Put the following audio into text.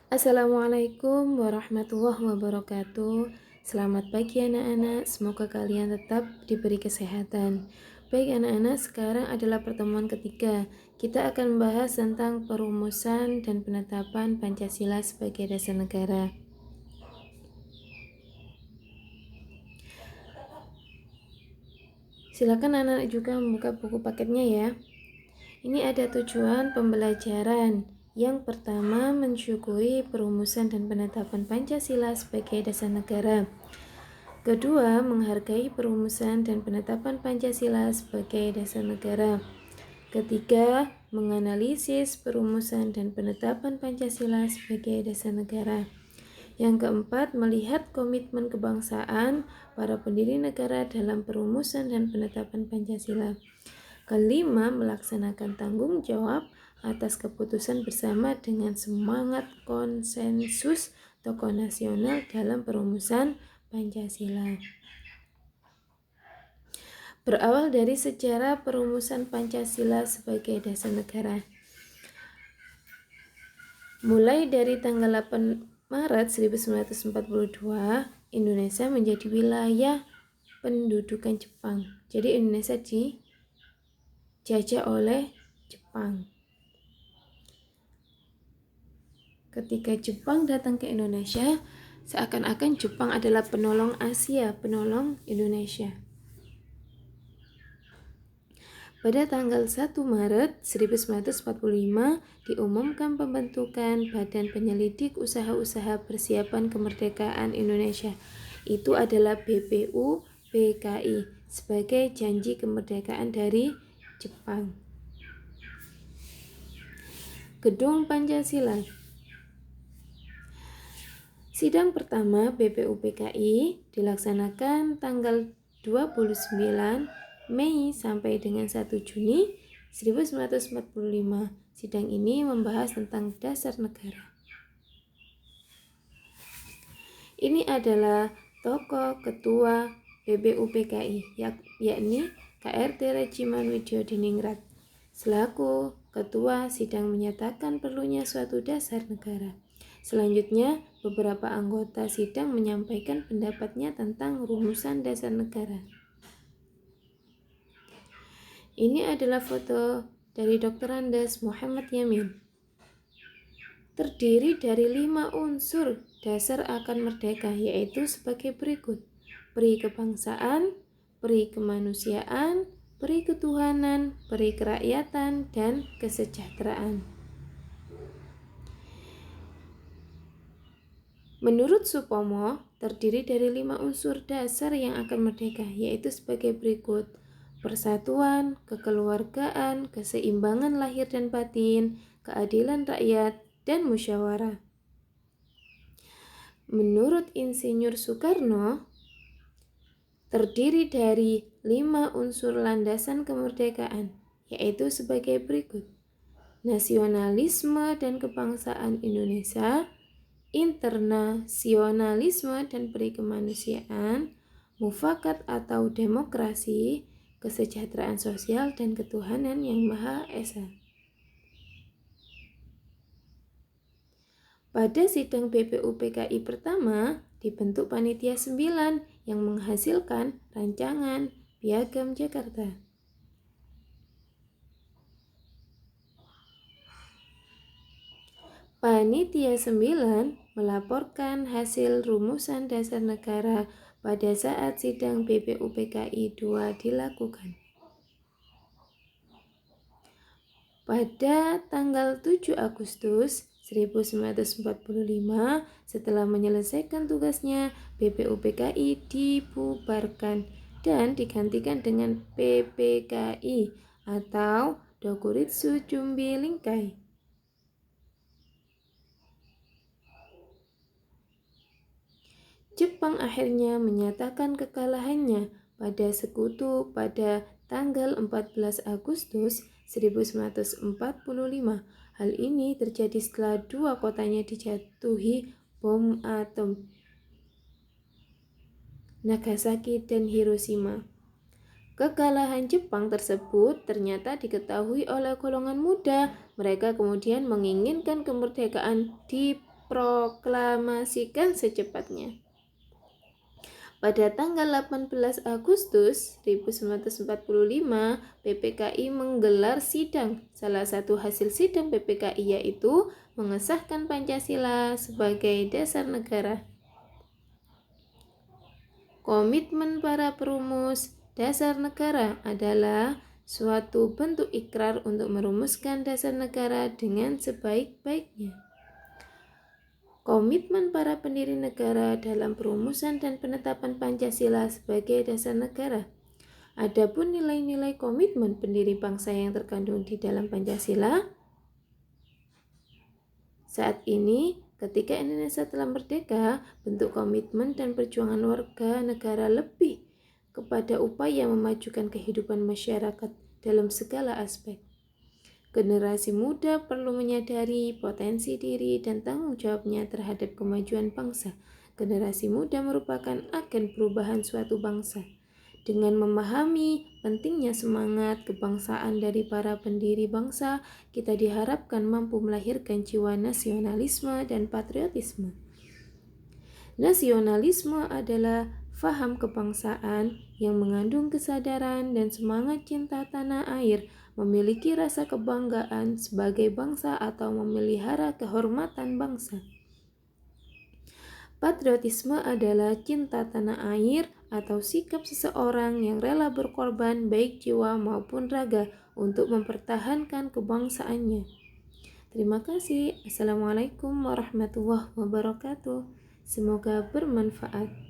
Assalamualaikum warahmatullahi wabarakatuh. Selamat pagi anak-anak, semoga kalian tetap diberi kesehatan. Baik anak-anak, sekarang adalah pertemuan ketiga. Kita akan membahas tentang perumusan dan penetapan Pancasila sebagai dasar negara. Silakan anak-anak juga membuka buku paketnya ya. Ini ada tujuan pembelajaran. Yang pertama, mensyukuri perumusan dan penetapan Pancasila sebagai dasar negara. Kedua, menghargai perumusan dan penetapan Pancasila sebagai dasar negara. Ketiga, menganalisis perumusan dan penetapan Pancasila sebagai dasar negara. Yang keempat, melihat komitmen kebangsaan para pendiri negara dalam perumusan dan penetapan Pancasila. Kelima, melaksanakan tanggung jawab atas keputusan bersama dengan semangat konsensus tokoh nasional dalam perumusan Pancasila. Berawal dari sejarah perumusan Pancasila sebagai dasar negara. Mulai dari tanggal 8 Maret 1942, Indonesia menjadi wilayah pendudukan Jepang. Jadi Indonesia dijajah oleh Jepang. Ketika Jepang datang ke Indonesia, seakan-akan Jepang adalah penolong Asia, penolong Indonesia. Pada tanggal 1 Maret 1945 diumumkan pembentukan Badan Penyelidik Usaha-Usaha Persiapan Kemerdekaan Indonesia. Itu adalah BPU PKI sebagai janji kemerdekaan dari Jepang. Gedung Pancasila. Sidang pertama BPU PKI dilaksanakan tanggal 29 Mei sampai dengan 1 Juni 1945. Sidang ini membahas tentang dasar negara. Ini adalah tokoh ketua BPU PKI, yakni KRT Regiman Widyodiningrat. Selaku ketua sidang menyatakan perlunya suatu dasar negara. Selanjutnya, beberapa anggota sidang menyampaikan pendapatnya tentang rumusan dasar negara. Ini adalah foto dari Dr. Andes Muhammad Yamin. Terdiri dari 5 unsur dasar akan merdeka, yaitu sebagai berikut: peri kebangsaan, peri kemanusiaan, peri ketuhanan, peri kerakyatan, dan kesejahteraan. Menurut Supomo, terdiri dari 5 unsur dasar yang akan merdeka, yaitu sebagai berikut: persatuan, kekeluargaan, keseimbangan lahir dan batin, keadilan rakyat, dan musyawarah. Menurut Insinyur Soekarno, terdiri dari 5 unsur landasan kemerdekaan, yaitu sebagai berikut: nasionalisme dan kebangsaan Indonesia, internasionalisme dan peri kemanusiaan, mufakat atau demokrasi, kesejahteraan sosial, dan ketuhanan yang Maha Esa. Pada sidang BPU PKI pertama, dibentuk Panitia 9 yang menghasilkan rancangan Piagam Jakarta. Panitia 9 melaporkan hasil rumusan dasar negara pada saat sidang BPU PKI 2 dilakukan. Pada tanggal 7 Agustus 1945, setelah menyelesaikan tugasnya, BPU PKI dibubarkan dan digantikan dengan PPKI atau Dokuritsu Jumbi Lingkai. Jepang akhirnya menyatakan kekalahannya pada sekutu pada tanggal 14 Agustus 1945. Hal ini terjadi setelah 2 kotanya dijatuhi bom atom, Nagasaki dan Hiroshima. Kekalahan Jepang tersebut ternyata diketahui oleh golongan muda. Mereka kemudian menginginkan kemerdekaan di diproklamasikan secepatnya. Pada tanggal 18 Agustus 1945, PPKI menggelar sidang. Salah satu hasil sidang PPKI yaitu mengesahkan Pancasila sebagai dasar negara. Komitmen para perumus dasar negara adalah suatu bentuk ikrar untuk merumuskan dasar negara dengan sebaik-baiknya. Komitmen para pendiri negara dalam perumusan dan penetapan Pancasila sebagai dasar negara. Adapun nilai-nilai komitmen pendiri bangsa yang terkandung di dalam Pancasila, saat ini ketika Indonesia telah merdeka, bentuk komitmen dan perjuangan warga negara lebih kepada upaya memajukan kehidupan masyarakat dalam segala aspek. Generasi muda perlu menyadari potensi diri dan tanggung jawabnya terhadap kemajuan bangsa. Generasi muda merupakan agen perubahan suatu bangsa. Dengan memahami pentingnya semangat kebangsaan dari para pendiri bangsa, kita diharapkan mampu melahirkan jiwa nasionalisme dan patriotisme. Nasionalisme adalah faham kebangsaan yang mengandung kesadaran dan semangat cinta tanah air, memiliki rasa kebanggaan sebagai bangsa atau memelihara kehormatan bangsa. Patriotisme adalah cinta tanah air atau sikap seseorang yang rela berkorban baik jiwa maupun raga untuk mempertahankan kebangsaannya. Terima kasih. Assalamualaikum warahmatullahi wabarakatuh. Semoga bermanfaat.